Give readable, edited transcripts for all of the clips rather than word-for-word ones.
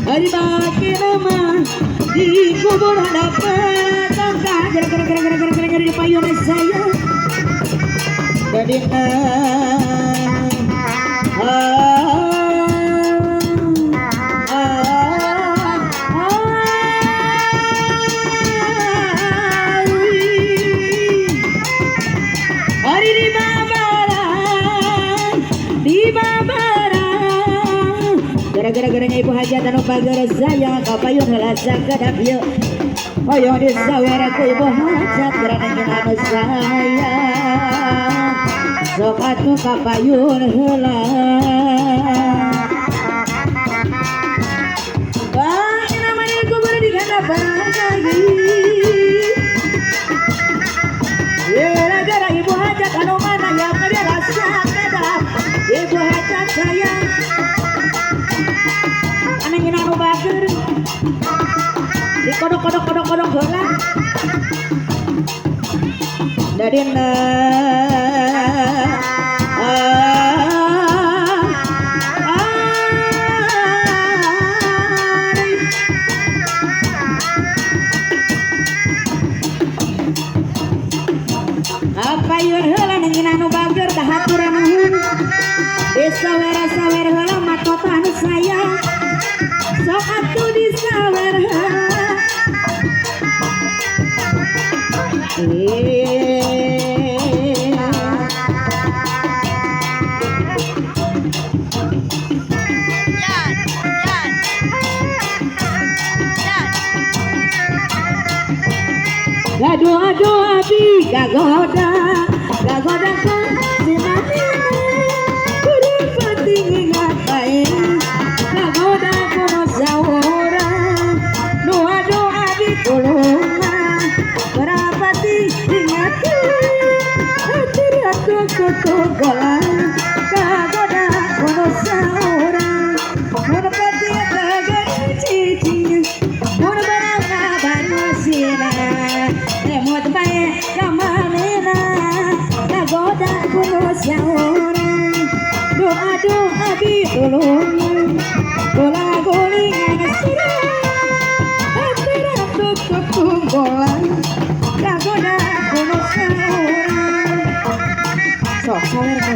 Hari bagi nama di kubur dapat tangkah gara-gara di payung saya jadi hari di babaran gara-gara ibu hajat anu pagar saya kapayun halasak kadap yuk ayo disawaraku ibu hajat karena anu saya sok atuh kapayun heula wah ini namanya kubur di gandapan lagi gara-gara ibu hajat anu mana yang ada rasa kadap ibu hajat sayang aneh anu bager di kodok heula dari apa yur heula nengin anu bager dah haturan nuhun disawer-sawer heula makota anu sayang sok atuh disawer heula Aduh abi gagoda kan si manina kudu penting ngapain gagoda kuno sahura nu aduh abi kuluma berapa tingatu hati aku kutugolan gagoda kuno sahura kuno penting gagoda cicinya kuno berapa banusina emot bae kamanena gagoda kuno sahura doa abi tulung bola golingan sira antara tukung-tukunggolan gagoda kuno sahura sok sawer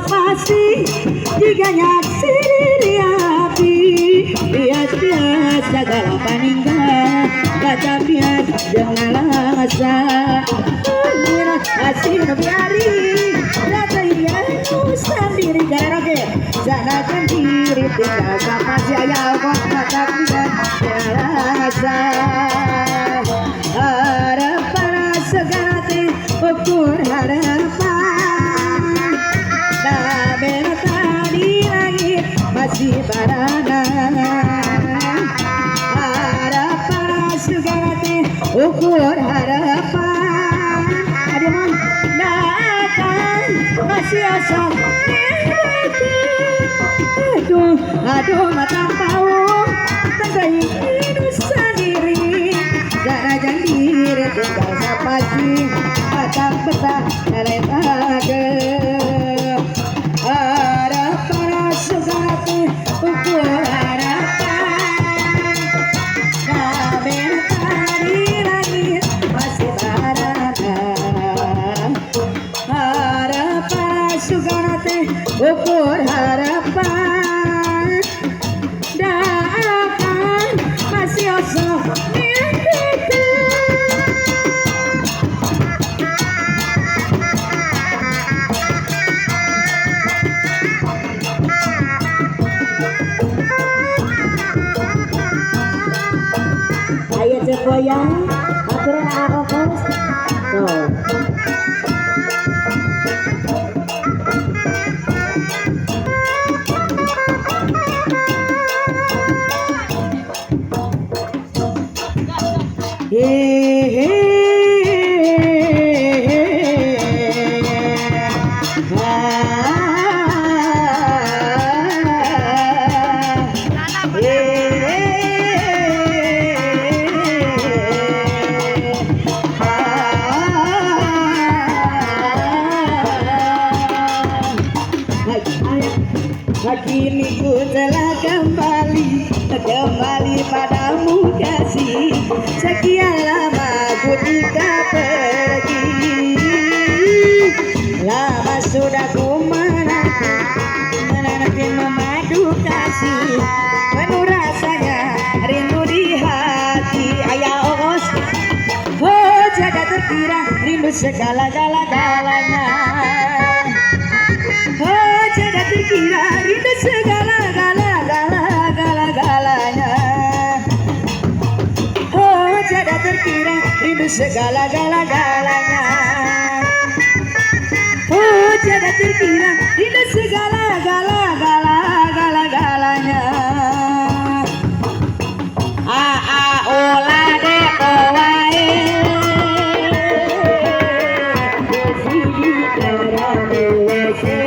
pasti jika nyaksi diri api bias-bias segala paninggal kata bias jangan langasa mira asih biari rata ianu sendiri gara-gara sana sendiri tinggal sama si ayah kok kata bias jangan langasa harapan segala teh ukur harapan tadi lagi masih barana harapan segala teh ukur harapan ada man datang masih asal aduh mata pau tandai hidup sendiri gara jandiri tinggal sapagi patah betah naletaga harapan segala teh ukur harapan kabeh tadi lagi masih barana harapan segala teh ukur harapan datang masih osok goyang aturan aku kos tuh. Kini ku telah kembali padamu kasih. Sekian lama ku tidak pergi, lama sudah ku menanti memadu kasih. Penuh rasanya rindu di hati. Ayah ongos, oh jaga terkira rindu segala-galanya. Oh jaga terkira rindu segala-galanya. Oh jaga terkira rindu segala-galanya. Oh jaga terkira rindu segala-galanya. Ola de kowae Sidi karamu wese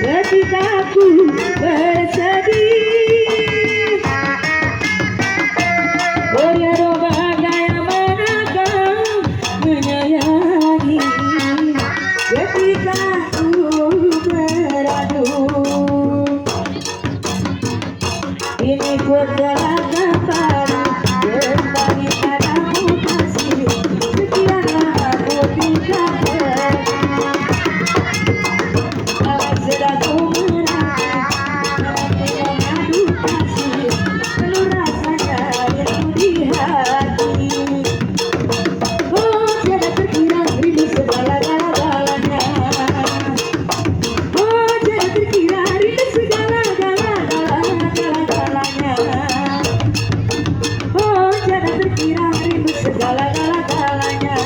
ketika ku bersedih, berdoa bagaimana kau menyayangi ketika ku beradu. Ini ku telah kembali padamu kasih. Sekian lama ku tidak pergi, sudah ku menanti mengadu kasih. Penuh rasanya rindu di hati. Oh tiada terkira rindu segala-galanya. Oh tiada terkira rindu segala-galanya. Oh tiada terkira rindu segala-galanya.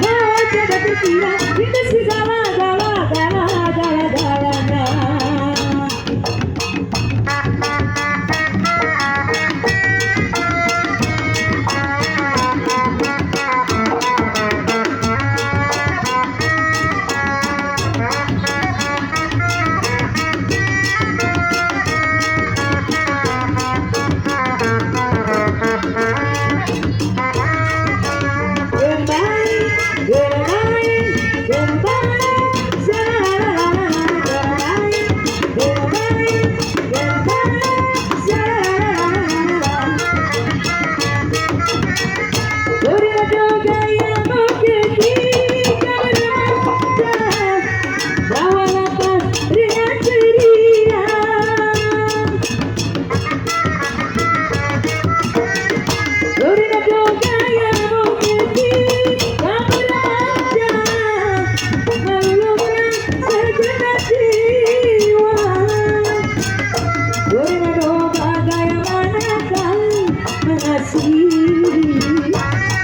Oh tiada terkira rindu segala-galanya.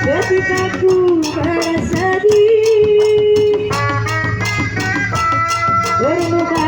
Ketika ku bersedih, bermuka